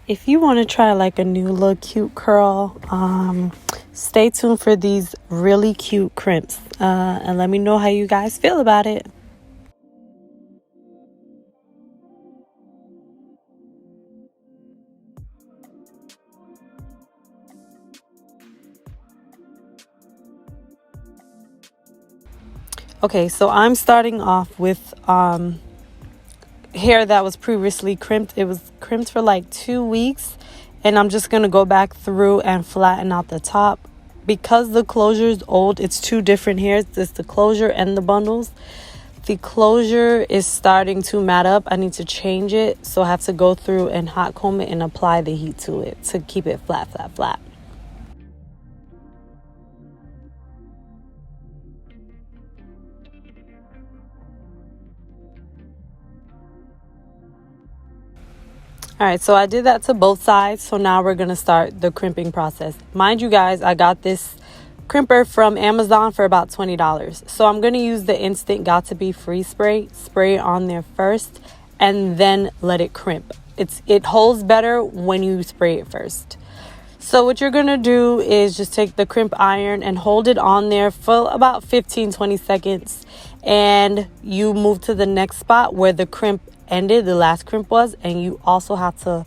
If you want to try like a new little cute curl, stay tuned for these really cute crimps, and let me know how you guys feel about it. Okay, so I'm starting off with hair that was previously crimped. It was crimped for like 2 weeks, and I'm just gonna go back through and flatten out the top. Because the closure is old, it's two different hairs. It's the closure and the bundles. The closure is starting to mat up. I need to change it, so I have to go through and hot comb it and apply the heat to it to keep it flat. All right, so I did that to both sides. So now we're going to start the crimping process. Mind you guys, I got this crimper from Amazon for about $20. So I'm going to use the Instant Got to Be Free spray. Spray it on there first and then let it crimp. It holds better when you spray it first. So what you're going to do is just take the crimp iron and hold it on there for about 15-20 seconds. And you move to the next spot where the crimp ended, the last crimp was, and you also have to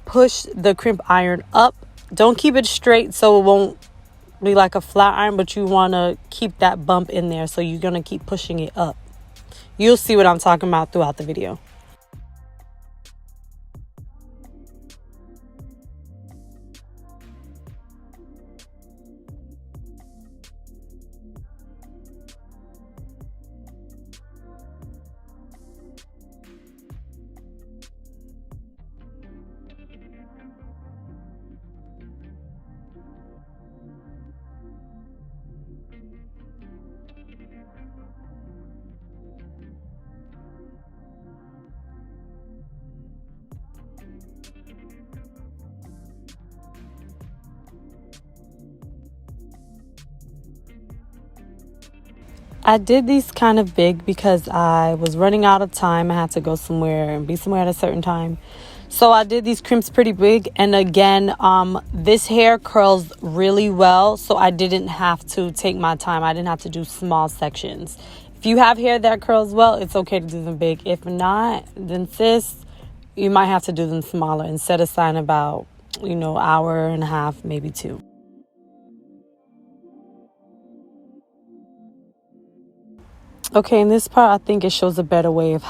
push the crimp iron up. Don't keep it straight so it won't be like a flat iron, but you want to keep that bump in there, so you're going to keep pushing it up. You'll see what I'm talking about throughout the video. I did these kind of big because I was running out of time. I had to go somewhere and be somewhere at a certain time. So I did these crimps pretty big. And again, this hair curls really well, so I didn't have to take my time. I didn't have to do small sections. If you have hair that curls well, it's okay to do them big. If not, then sis, you might have to do them smaller and set aside about, hour and a half, maybe 2. Okay, in this part, I think it shows a better way of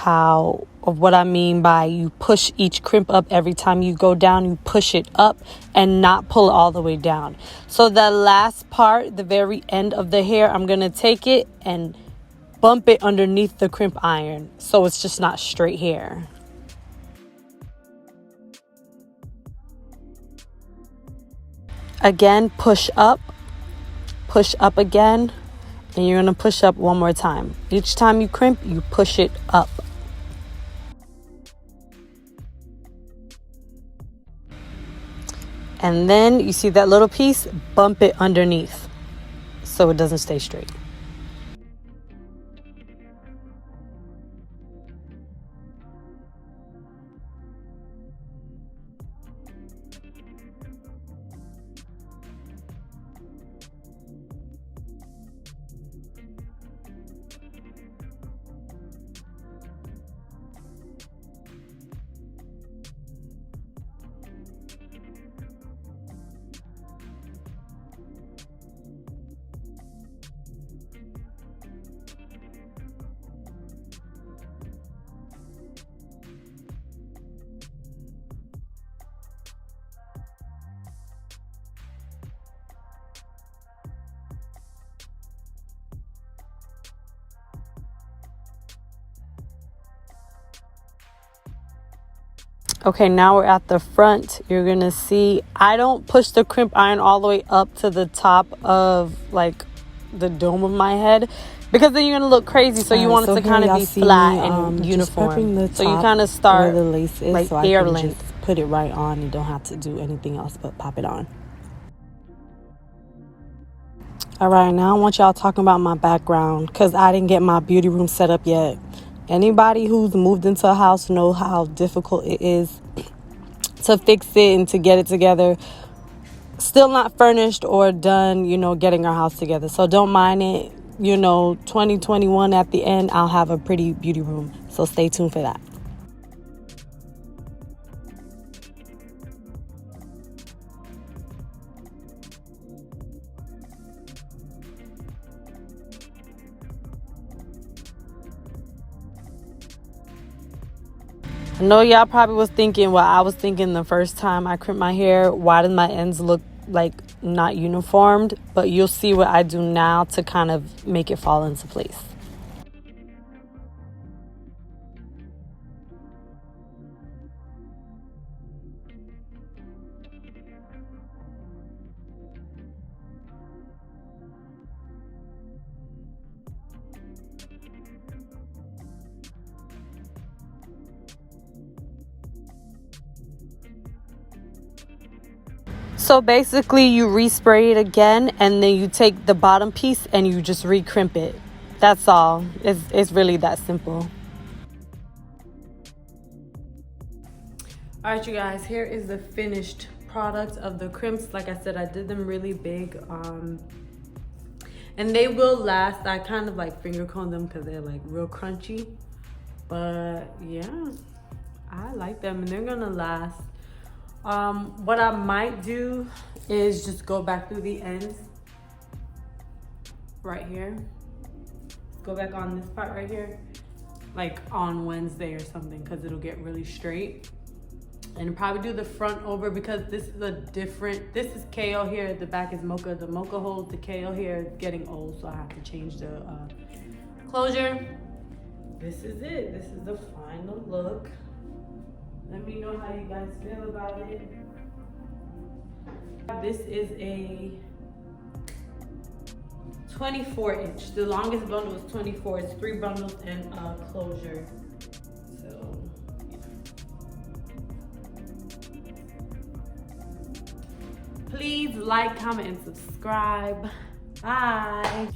what I mean by you push each crimp up every time you go down. You push it up and not pull it all the way down. So the last part, the very end of the hair, I'm going to take it and bump it underneath the crimp iron, so it's just not straight hair. Again, push up again. And you're going to push up one more time. Each time you crimp, you push it up. And then you see that little piece, bump it underneath so it doesn't stay straight. Okay, now we're at the front. You're going to see I don't push the crimp iron all the way up to the top of like the dome of my head, because then you're going to look crazy. So you want it to kind of be flat and uniform. So you kind of start where the lace is, like so ear length. Just put it right on. You don't have to do anything else but pop it on. All right, now I want y'all talking about my background because I didn't get my beauty room set up yet. Anybody who's moved into a house know how difficult it is to fix it and to get it together. Still not furnished or done, you know, getting our house together. So don't mind it. You know, 2021 at the end, I'll have a pretty beauty room. So stay tuned for that. I know y'all probably was thinking what I was thinking the first time I crimped my hair. Why did my ends look like not uniformed? But you'll see what I do now to kind of make it fall into place. So basically you respray it again, and then you take the bottom piece and you just re-crimp it. That's all. It's really that simple. All right, you guys, here is the finished product of the crimps. Like I said, I did them really big, and they will last. I kind of like finger comb them because they're like real crunchy, but yeah, I like them and they're gonna last. What I might do is just go back through the ends right here. Go back on this part right here, like on Wednesday or something, because it'll get really straight. And probably do the front over because this is a different, this is KO here, the back is Mocha. The Mocha holds the KO here, it's getting old, so I have to change the closure. This is it. This is the final look. Let me know how you guys feel about it. This is a 24 inch. The longest bundle is 24. It's 3 bundles and a closure. So, please like, comment, and subscribe. Bye.